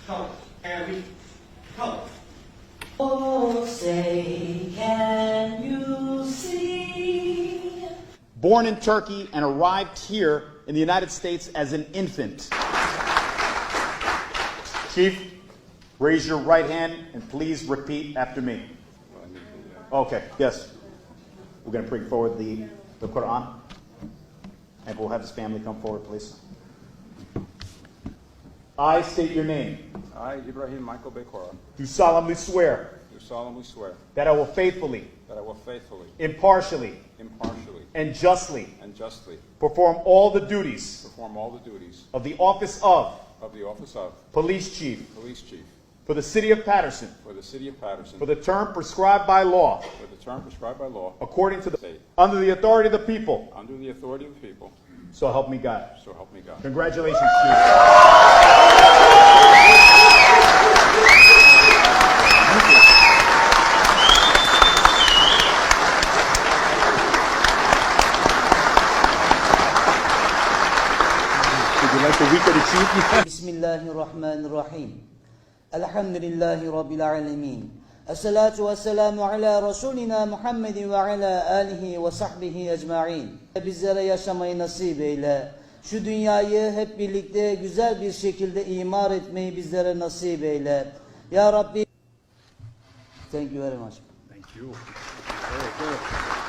Help, Abby. Help. Oh, say, can you see? Born in Turkey and arrived here in the United States as an infant. Chief, raise your right hand and please repeat after me. Okay, yes. We're going to bring forward the Qur'an. And we'll have his family come forward, please. I state your name. I, Ibrahim Michael Bekora, Do solemnly swear do solemnly swear that I will faithfully, that I will faithfully, impartially, impartially, and justly and justly perform all the duties perform all the duties of the office of of the office of Police Chief Police Chief for the City of Patterson for the City of Patterson for the term prescribed by law, for the term prescribed by law, according to the state, under the authority of the people. under the authority of the people, So help me God. so help me God. Congratulations, Chief. Would you like the week of the Chief? Bismillahirrahmanirrahim. Elhamdülillahi Rabbil alemin. Esselatu vesselamu ala Resulina Muhammedin ve ala alihi ve sahbihi ecma'in. Bizlere yaşamayı nasip eyle. Şu dünyayı hep birlikte güzel bir şekilde imar etmeyi bizlere nasip eyle. Ya Rabbi. Thank you very much. Thank you. Very good.